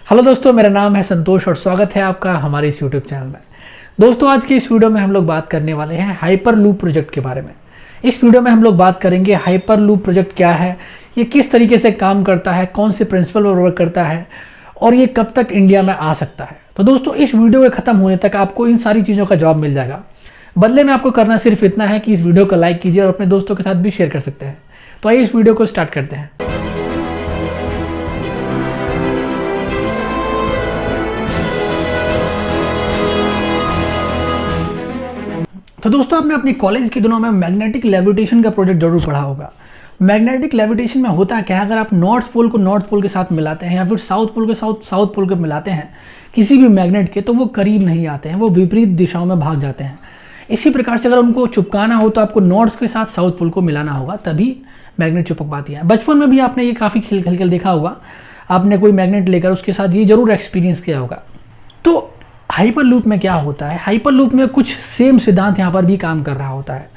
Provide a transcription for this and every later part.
Hello दोस्तों, मेरा नाम है संतोष और स्वागत है आपका हमारे इस यूट्यूब चैनल में। दोस्तों, आज की इस वीडियो में हम लोग बात करने वाले हैं हाइपर लूप प्रोजेक्ट के बारे में। इस वीडियो में हम लोग बात करेंगे हाइपर लूप प्रोजेक्ट क्या है, ये किस तरीके से काम करता है, कौन से प्रिंसिपल पर वर्क करता है और ये कब तक इंडिया में आ सकता है। तो दोस्तों, इस वीडियो के खत्म होने तक आपको इन सारी चीज़ों का जवाब मिल जाएगा। बदले में आपको करना सिर्फ इतना है कि इस वीडियो को लाइक कीजिए और अपने दोस्तों के साथ भी शेयर कर सकते हैं। तो आइए इस वीडियो को स्टार्ट करते हैं। तो दोस्तों, आपने अपनी कॉलेज के दिनों में मैग्नेटिक लेविटेशन का प्रोजेक्ट जरूर पढ़ा होगा। मैग्नेटिक लेविटेशन में होता क्या है, अगर आप नॉर्थ पोल को नॉर्थ पोल के साथ मिलाते हैं या फिर साउथ पोल के साउथ पोल को मिलाते हैं किसी भी मैग्नेट के, तो वो करीब नहीं आते हैं, वो विपरीत दिशाओं में भाग जाते हैं। इसी प्रकार से अगर उनको चिपकाना हो तो आपको नॉर्थ के साथ साउथ पोल को मिलाना होगा, तभी मैग्नेट चिपक पाती है। बचपन में भी आपने ये काफ़ी खेल देखा होगा, आपने कोई मैग्नेट लेकर उसके साथ ये जरूर एक्सपीरियंस किया होगा। तो हाइपर लूप में क्या होता है, हाइपर लूप में कुछ सेम सिद्धांत यहाँ पर भी काम कर रहा होता है।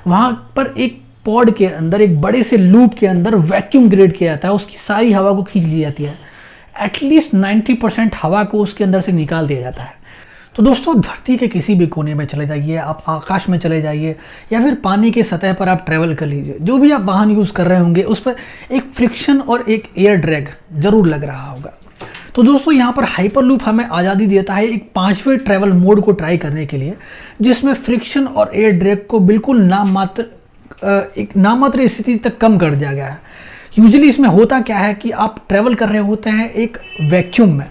वहाँ पर एक पॉड के अंदर, एक बड़े से लूप के अंदर वैक्यूम क्रिएट किया जाता है, उसकी सारी हवा को खींच ली जाती है। एटलीस्ट 90% हवा को उसके अंदर से निकाल दिया जाता है। तो दोस्तों, धरती के किसी भी कोने में चले जाइए, आप आकाश में चले जाइए या फिर पानी के सतह पर आप ट्रैवल कर लीजिए, जो भी आप वाहन यूज़ कर रहे होंगे उस पर एक फ्रिक्शन और एक एयर ड्रैग जरूर लग रहा होगा। तो दोस्तों, यहाँ पर हाइपर लूप हमें आज़ादी देता है एक 5वें ट्रैवल मोड को ट्राई करने के लिए, जिसमें फ्रिक्शन और एयर ड्रैग को बिल्कुल नाममात्र स्थिति तक कम कर दिया गया है। यूजुअली इसमें होता क्या है कि आप ट्रैवल कर रहे होते हैं एक वैक्यूम में।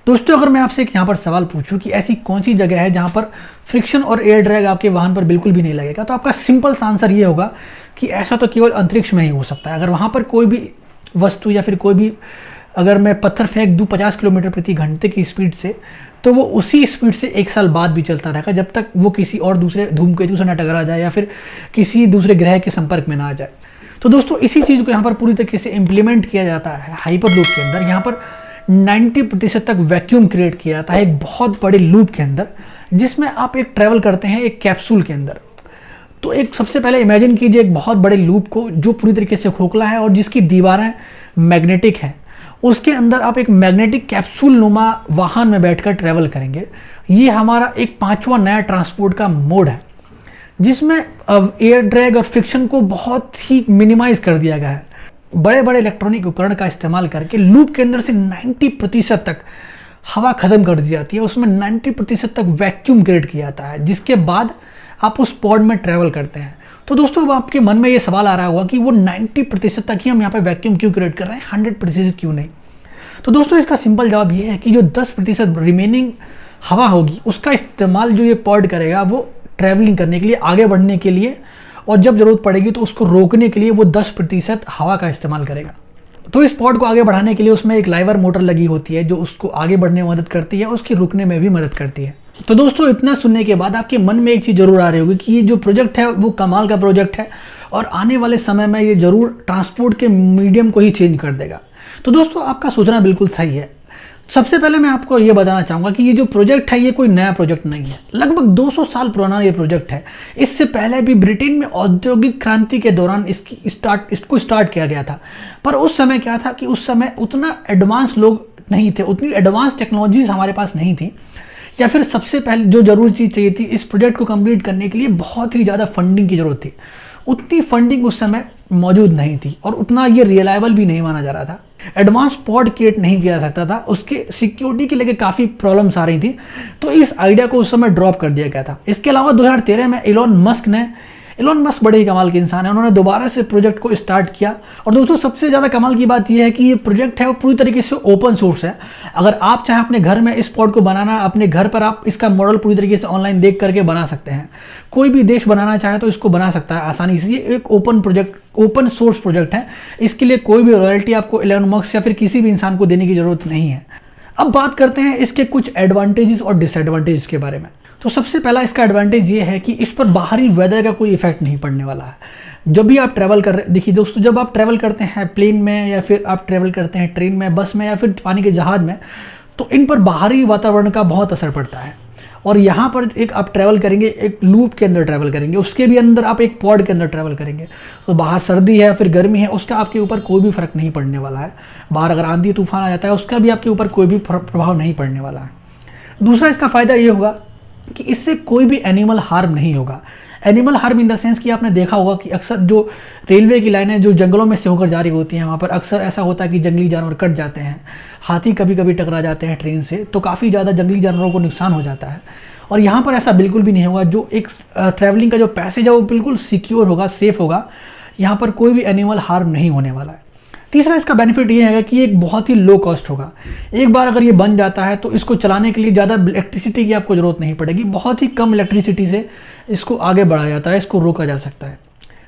दोस्तों, अगर मैं आपसे एक यहाँ पर सवाल पूछूं कि ऐसी कौन सी जगह है जहाँ पर फ्रिक्शन और एयर ड्रैग आपके वाहन पर बिल्कुल भी नहीं लगेगा, तो आपका सिंपल सा आंसर ये होगा कि ऐसा तो केवल अंतरिक्ष में ही हो सकता है। अगर वहाँ पर कोई भी वस्तु या फिर कोई भी, अगर मैं पत्थर फेंक दूँ 50 किलोमीटर प्रति घंटे की स्पीड से, तो वो उसी स्पीड से 1 साल बाद भी चलता रहेगा, जब तक वो किसी और दूसरे धूमकेतु से न टकरा जाए या फिर किसी दूसरे ग्रह के संपर्क में ना आ जाए। तो दोस्तों, इसी चीज़ को यहाँ पर पूरी तरीके से इम्प्लीमेंट किया जाता है हाइपर लूप के अंदर। यहाँ पर 90% तक वैक्यूम क्रिएट किया जाता है एक बहुत बड़े लूप के अंदर, जिसमें आप एक ट्रैवल करते हैं एक कैप्सूल के अंदर। तो एक सबसे पहले इमेजिन कीजिए एक बहुत बड़े लूप को जो पूरी तरीके से खोखला है और जिसकी दीवारें मैग्नेटिक हैं। उसके अंदर आप एक मैग्नेटिक कैप्सूल नुमा वाहन में बैठकर ट्रैवल करेंगे। ये हमारा एक 5वां नया ट्रांसपोर्ट का मोड है, जिसमें एयर ड्रैग और फ्रिक्शन को बहुत ही मिनिमाइज कर दिया गया है। बड़े बड़े इलेक्ट्रॉनिक उपकरण का इस्तेमाल करके लूप के अंदर से 90% तक हवा खत्म कर दी जाती है, उसमें 90% तक वैक्यूम क्रिएट किया जाता है, जिसके बाद आप उस पॉड में ट्रैवल करते हैं। तो दोस्तों, अब आपके मन में ये सवाल आ रहा होगा कि वो 90% तक ही हम यहाँ पे वैक्यूम क्यों क्रिएट कर रहे हैं, 100% क्यों नहीं। तो दोस्तों, इसका सिंपल जवाब ये है कि जो 10% रिमेनिंग हवा होगी उसका इस्तेमाल जो ये पॉड करेगा वो ट्रैवलिंग करने के लिए, आगे बढ़ने के लिए, और जब जरूरत पड़ेगी तो उसको रोकने के लिए वो 10% हवा का इस्तेमाल करेगा। तो इस पॉड को आगे बढ़ाने के लिए उसमें एक लाइवर मोटर लगी होती है जो उसको आगे बढ़ने में मदद करती है, उसकी रुकने में भी मदद करती है। तो दोस्तों, इतना सुनने के बाद आपके मन में एक चीज़ जरूर आ रही होगी कि ये जो प्रोजेक्ट है वो कमाल का प्रोजेक्ट है और आने वाले समय में ये जरूर ट्रांसपोर्ट के मीडियम को ही चेंज कर देगा। तो दोस्तों, आपका सोचना बिल्कुल सही है। सबसे पहले मैं आपको ये बताना चाहूँगा कि ये जो प्रोजेक्ट है ये कोई नया प्रोजेक्ट नहीं है, लगभग 200 साल पुराना ये प्रोजेक्ट है। इससे पहले भी ब्रिटेन में औद्योगिक क्रांति के दौरान इसको स्टार्ट किया गया था। पर उस समय क्या था कि उस समय उतना एडवांस लोग नहीं थे, उतनी एडवांस टेक्नोलॉजीज हमारे पास नहीं थी, या फिर सबसे पहले जो जरूरी चीज़ चाहिए थी इस प्रोजेक्ट को कंप्लीट करने के लिए बहुत ही ज़्यादा फंडिंग की जरूरत थी। उतनी फंडिंग उस समय मौजूद नहीं थी और उतना ये रिलायबल भी नहीं माना जा रहा था। एडवांस पॉड क्रिएट नहीं किया जा सकता था, उसके सिक्योरिटी के लेके काफ़ी प्रॉब्लम्स आ रही थी, तो इस आइडिया को उस समय ड्रॉप कर दिया गया था। इसके अलावा 2013 में एलोन मस्क बड़े ही कमाल के इंसान है, उन्होंने दोबारा से प्रोजेक्ट को स्टार्ट किया। और दोस्तों, सबसे ज़्यादा कमाल की बात यह है कि ये प्रोजेक्ट है वो पूरी तरीके से ओपन सोर्स है। अगर आप चाहे अपने घर में इस पॉड को बनाना, अपने घर पर आप इसका मॉडल पूरी तरीके से ऑनलाइन देख करके बना सकते हैं। कोई भी देश बनाना चाहे तो इसको बना सकता है आसानी से। ये एक ओपन सोर्स प्रोजेक्ट है, इसके लिए कोई भी रॉयल्टी आपको एलोन मस्क या फिर किसी भी इंसान को देने की जरूरत नहीं है। अब बात करते हैं इसके कुछ एडवांटेजेस और डिसएडवांटेजेस के बारे में। तो सबसे पहला इसका एडवांटेज ये है कि इस पर बाहरी वेदर का कोई इफेक्ट नहीं पड़ने वाला है। जब भी आप ट्रैवल कर रहे, देखिए दोस्तों, जब आप ट्रैवल करते हैं प्लेन में या फिर आप ट्रैवल करते हैं ट्रेन में, बस में या फिर पानी के जहाज में, तो इन पर बाहरी वातावरण का बहुत असर पड़ता है और यहाँ पर एक आप ट्रैवल करेंगे, एक लूप के अंदर ट्रैवल करेंगे, उसके भी अंदर आप एक पॉड के अंदर ट्रैवल करेंगे। तो बाहर सर्दी है फिर गर्मी है, उसका आपके ऊपर कोई भी फर्क नहीं पड़ने वाला है। बाहर अगर आंधी तूफान आ जाता है उसका भी आपके ऊपर कोई भी प्रभाव नहीं पड़ने वाला है। दूसरा इसका फ़ायदा ये होगा कि इससे कोई भी एनिमल हार्म नहीं होगा। Animal harm in the sense कि आपने देखा होगा कि अक्सर जो रेलवे की लाइनें जो जंगलों में से होकर जा रही होती हैं, वहाँ पर अक्सर ऐसा होता है कि जंगली जानवर कट जाते हैं, हाथी कभी कभी टकरा जाते हैं ट्रेन से, तो काफ़ी ज़्यादा जंगली जानवरों को नुकसान हो जाता है। और यहाँ पर ऐसा बिल्कुल भी नहीं होगा। जो एक ट्रैवलिंग का जो पैसेज है वो बिल्कुल सिक्योर होगा, सेफ होगा। यहाँ पर कोई भी एनिमल हार्म नहीं होने वाला है। तीसरा इसका बेनिफिट ये है कि एक बहुत ही लो कॉस्ट होगा। एक बार अगर ये बन जाता है तो इसको चलाने के लिए ज़्यादा इलेक्ट्रिसिटी की आपको ज़रूरत नहीं पड़ेगी। बहुत ही कम इलेक्ट्रिसिटी से इसको आगे बढ़ाया जाता है, इसको रोका जा सकता है।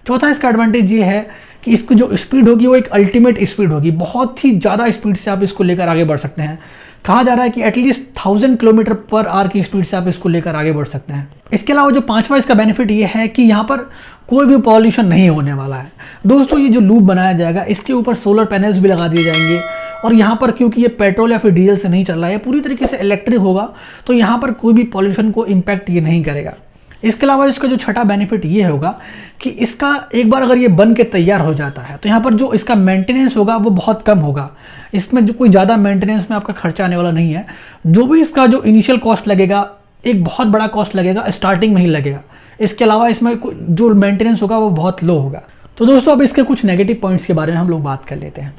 चौथा इसका एडवांटेज ये है कि इसकी जो स्पीड होगी वो एक अल्टीमेट स्पीड होगी। बहुत ही ज़्यादा स्पीड से आप इसको लेकर आगे बढ़ सकते हैं। कहा जा रहा है कि एटलीस्ट 1000 किलोमीटर पर आवर की स्पीड से आप इसको लेकर आगे बढ़ सकते हैं। इसके अलावा जो पांचवा इसका बेनिफिट ये है कि यहाँ पर कोई भी पॉल्यूशन नहीं होने वाला है। दोस्तों ये जो लूप बनाया जाएगा इसके ऊपर सोलर पैनल्स भी लगा दिए जाएंगे, और यहाँ पर क्योंकि ये पेट्रोल या फिर डीजल से नहीं चल रहा है, पूरी तरीके से इलेक्ट्रिक होगा, तो यहाँ पर कोई भी पॉल्यूशन को इम्पैक्ट ये नहीं करेगा। इसके अलावा इसका जो छठा बेनिफिट ये होगा कि इसका एक बार अगर ये बन के तैयार हो जाता है तो यहाँ पर जो इसका मेंटेनेंस होगा वो बहुत कम होगा। इसमें जो कोई ज़्यादा मेंटेनेंस में आपका खर्चा आने वाला नहीं है। जो भी इसका जो इनिशियल कॉस्ट लगेगा, एक बहुत बड़ा कॉस्ट लगेगा स्टार्टिंग में ही लगेगा। इसके अलावा इसमें जो मेंटेनेंस होगा वो बहुत लो होगा। तो दोस्तों अब इसके कुछ नेगेटिव पॉइंट्स के बारे में हम लोग बात कर लेते हैं।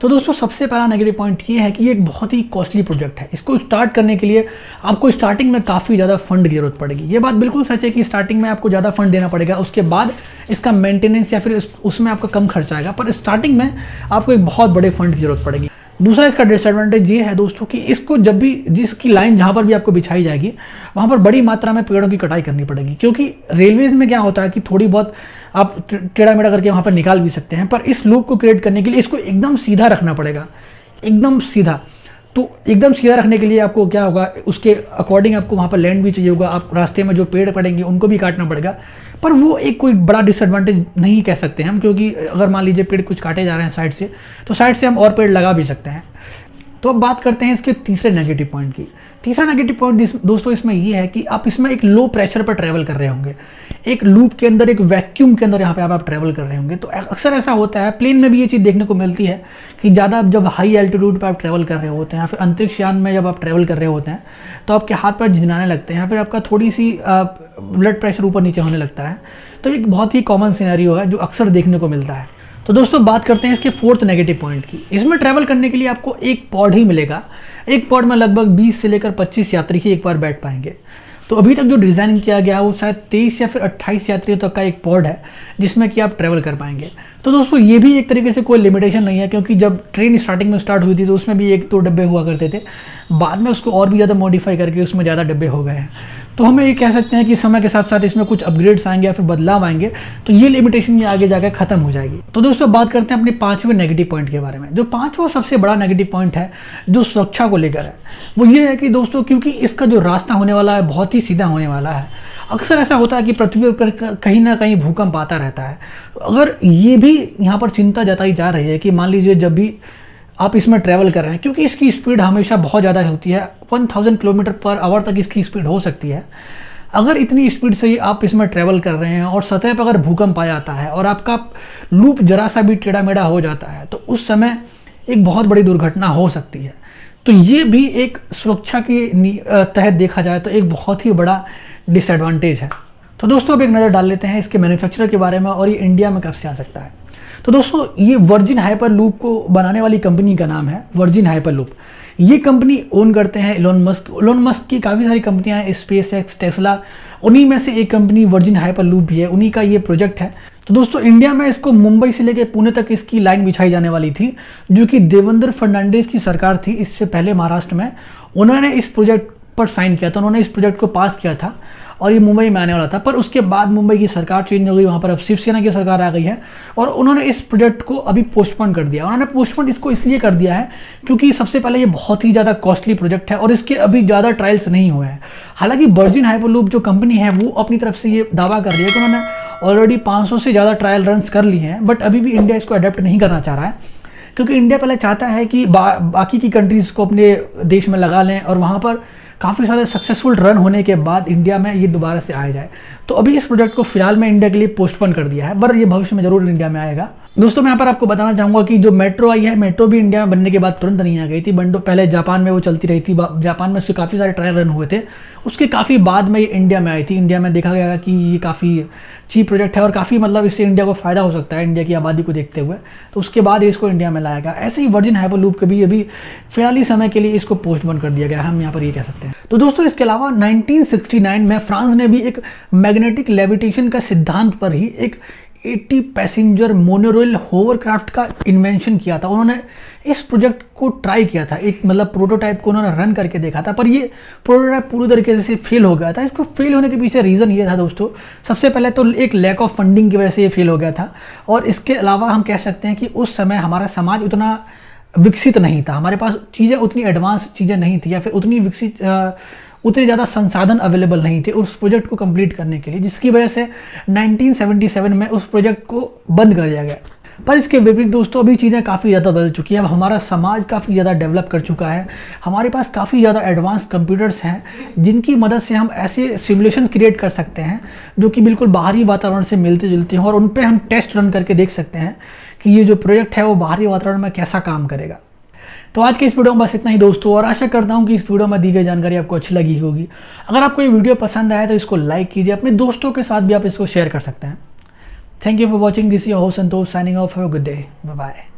तो दोस्तों सबसे पहला नेगेटिव पॉइंट ये है कि ये एक बहुत ही कॉस्टली प्रोजेक्ट है। इसको स्टार्ट करने के लिए आपको स्टार्टिंग में काफ़ी ज़्यादा फंड की जरूरत पड़ेगी। ये बात बिल्कुल सच है कि स्टार्टिंग में आपको ज़्यादा फंड देना पड़ेगा, उसके बाद इसका मेंटेनेंस या फिर उसमें आपका कम खर्चा आएगा, पर स्टार्टिंग में आपको एक बहुत बड़े फंड की जरूरत पड़ेगी। दूसरा इसका डिसएडवांटेज ये है दोस्तों कि इसको जब भी जिसकी लाइन जहाँ पर भी आपको बिछाई जाएगी वहाँ पर बड़ी मात्रा में पेड़ों की कटाई करनी पड़ेगी। क्योंकि रेलवेज में क्या होता है कि थोड़ी बहुत आप टेढ़ा मेढ़ा करके वहाँ पर निकाल भी सकते हैं, पर इस लूप को क्रिएट करने के लिए इसको एकदम सीधा रखना पड़ेगा, एकदम सीधा। तो एकदम सीधा रखने के लिए आपको क्या होगा, उसके अकॉर्डिंग आपको वहाँ पर लैंड भी चाहिए होगा। आप रास्ते में जो पेड़ पड़ेंगे उनको भी काटना पड़ेगा, पर वो एक कोई बड़ा डिसएडवांटेज नहीं कह सकते हम, क्योंकि अगर मान लीजिए पेड़ कुछ काटे जा रहे हैं साइड से, तो साइड से हम और पेड़ लगा भी सकते हैं। तो अब बात करते हैं इसके तीसरे नेगेटिव पॉइंट की। तीसरा नेगेटिव पॉइंट दोस्तों इसमें ये है कि आप इसमें एक लो प्रेशर पर ट्रैवल कर रहे होंगे, एक लूप के अंदर, एक वैक्यूम के अंदर यहाँ पे आप ट्रैवल कर रहे होंगे। तो अक्सर ऐसा होता है, प्लेन में भी ये चीज़ देखने को मिलती है कि ज़्यादा जब हाई एल्टीट्यूड पर आप ट्रैवल कर रहे होते हैं या फिर अंतरिक्ष यान में जब आप ट्रैवल कर रहे होते हैं तो आपके हाथ पैर झिझनाने लगते हैं, फिर आपका थोड़ी सी ब्लड प्रेशर ऊपर नीचे होने लगता है। तो एक बहुत ही कॉमन सिनेरियो है जो अक्सर देखने को मिलता है। तो दोस्तों बात करते हैं इसके फोर्थ नेगेटिव पॉइंट की। इसमें ट्रैवल करने के लिए आपको एक पॉड ही मिलेगा। एक पॉड में लगभग 20 से लेकर 25 यात्री ही एक बार बैठ पाएंगे। तो अभी तक जो डिज़ाइन किया गया है वो शायद 23 या फिर 28 यात्रियों तक का एक पॉड है जिसमें कि आप ट्रैवल कर पाएंगे। तो दोस्तों ये भी एक तरीके से कोई लिमिटेशन नहीं है, क्योंकि जब ट्रेन स्टार्टिंग में स्टार्ट हुई थी तो उसमें भी 1-2 डब्बे हुआ करते थे, बाद में उसको और भी ज़्यादा मॉडिफाई करके उसमें ज़्यादा डब्बे हो गए हैं। तो हम ये कह सकते हैं कि समय के साथ साथ इसमें कुछ अपग्रेड्स आएंगे या फिर बदलाव आएंगे, तो ये लिमिटेशन ये आगे जाकर खत्म हो जाएगी। तो दोस्तों बात करते हैं अपने पांचवें नेगेटिव पॉइंट के बारे में। जो पांचवा सबसे बड़ा नेगेटिव पॉइंट है जो सुरक्षा को लेकर है, वो ये है कि दोस्तों क्योंकि इसका जो रास्ता होने वाला है बहुत ही सीधा होने वाला है। अक्सर ऐसा होता है कि पृथ्वी पर कहीं ना कहीं भूकंप आता रहता है। अगर ये भी यहाँ पर चिंता जताई जा रही है कि मान लीजिए जब भी आप इसमें ट्रैवल कर रहे हैं, क्योंकि इसकी स्पीड हमेशा बहुत ज़्यादा होती है, 1000 किलोमीटर पर आवर तक इसकी स्पीड हो सकती है। अगर इतनी स्पीड से आप इसमें ट्रैवल कर रहे हैं और सतह पर अगर भूकंप आ जाता है और आपका लूप जरा सा भी टेढ़ा मेढ़ा हो जाता है तो उस समय एक बहुत बड़ी दुर्घटना हो सकती है। तो ये भी एक सुरक्षा के तहत देखा जाए तो एक बहुत ही बड़ा डिसएडवांटेज है। तो दोस्तों अब एक नज़र डाल लेते हैं इसके मैन्युफैक्चरर के बारे में और ये इंडिया में कब से आ सकता है। तो दोस्तों ये वर्जिन हाइपरलूप को बनाने वाली कंपनी का नाम है वर्जिन हाइपरलूप। ये कंपनी ओन करते हैं इलोन मस्क। इलोन मस्क की काफ़ी सारी कंपनियां हैं, स्पेस एक्स, टेस्ला, उन्हीं में से एक कंपनी वर्जिन हाइपरलूप भी है, उन्हीं का ये प्रोजेक्ट है। तो दोस्तों इंडिया में इसको मुंबई से लेकर पुणे तक इसकी लाइन बिछाई जाने वाली थी, जो कि देवेंद्र फर्नांडिस की सरकार थी इससे पहले महाराष्ट्र में। उन्होंने इस प्रोजेक्ट पर साइन किया था, उन्होंने इस प्रोजेक्ट को पास किया था और ये मुंबई में आने वाला था। पर उसके बाद मुंबई की सरकार चेंज हो गई, वहाँ पर अब शिवसेना की सरकार आ गई है और उन्होंने इस प्रोजेक्ट को अभी पोस्टपोन कर दिया। उन्होंने पोस्टपोन इसको इसलिए कर दिया है क्योंकि सबसे पहले ये बहुत ही ज़्यादा कॉस्टली प्रोजेक्ट है और इसके अभी ज़्यादा ट्रायल्स नहीं हुए हैं। हालांकि वर्जिन हाइपरलूप जो कंपनी है वो अपनी तरफ से ये दावा कर रही है कि उन्होंने ऑलरेडी 500 से ज़्यादा ट्रायल रन्स कर लिए हैं, बट अभी भी इंडिया इसको अडेप्ट नहीं करना चाह रहा है, क्योंकि इंडिया पहले चाहता है कि बाकी की कंट्रीज़ को अपने देश में लगा लें और वहाँ पर काफ़ी सारे सक्सेसफुल रन होने के बाद इंडिया में ये दोबारा से आ जाए। तो अभी इस प्रोजेक्ट को फिलहाल में इंडिया के लिए पोस्टपोन कर दिया है, पर ये भविष्य में जरूर इंडिया में आएगा। दोस्तों मैं यहाँ पर आपको बताना चाहूँगा कि जो मेट्रो आई है, मेट्रो भी इंडिया में बनने के बाद तुरंत नहीं आ गई थी। बंडो पहले जापान में वो चलती रही थी, जापान में उसके काफ़ी सारे ट्रायल रन हुए थे, उसके काफ़ी बाद में ये इंडिया में आई थी। इंडिया में देखा गया कि ये काफ़ी चीप प्रोजेक्ट है और काफ़ी मतलब इससे इंडिया को फ़ायदा हो सकता है इंडिया की आबादी को देखते हुए, तो उसके बाद इसको इंडिया में लाया गया। ऐसे ही वर्जिन हाइपरलूप कभी अभी फिलहाल समय के लिए इसको पोस्टपोन कर दिया गया, हम यहाँ पर ये कह सकते हैं। तो दोस्तों इसके अलावा 1969 में फ्रांस ने भी एक मैग्नेटिक लेविटेशन का सिद्धांत पर ही एक 80 पैसेंजर मोनोरेल होवरक्राफ्ट का इन्वेंशन किया था। उन्होंने इस प्रोजेक्ट को ट्राई किया था, एक मतलब प्रोटोटाइप को उन्होंने रन करके देखा था, पर ये प्रोटोटाइप पूरी तरीके से फेल हो गया था। इसको फेल होने के पीछे रीज़न ये था दोस्तों, सबसे पहले तो एक लैक ऑफ फंडिंग की वजह से ये फेल हो गया था, और इसके अलावा हम कह सकते हैं कि उस समय हमारा समाज उतना विकसित नहीं था, हमारे पास चीज़ें उतनी एडवांस चीज़ें नहीं थी, या फिर उतने ज़्यादा संसाधन अवेलेबल नहीं थे उस प्रोजेक्ट को कंप्लीट करने के लिए, जिसकी वजह से 1977 में उस प्रोजेक्ट को बंद कर दिया गया। पर इसके विपरीत दोस्तों अभी चीज़ें काफ़ी ज़्यादा बदल चुकी हैं। अब हमारा समाज काफ़ी ज़्यादा डेवलप कर चुका है, हमारे पास काफ़ी ज़्यादा एडवांस कंप्यूटर्स हैं जिनकी मदद से हम ऐसे सिमुलेशन क्रिएट कर सकते हैं जो कि बिल्कुल बाहरी वातावरण से मिलते जुलते हैं, और उन पर हम टेस्ट रन करके देख सकते हैं कि ये जो प्रोजेक्ट है वो बाहरी वातावरण में कैसा काम करेगा। तो आज के इस वीडियो में बस इतना ही दोस्तों, और आशा करता हूं कि इस वीडियो में दी गई जानकारी आपको अच्छी लगी होगी। अगर आपको ये वीडियो पसंद आया तो इसको लाइक कीजिए, अपने दोस्तों के साथ भी आप इसको शेयर कर सकते हैं। Thank you for watching, this your host Santosh signing off. Have a good day, bye bye.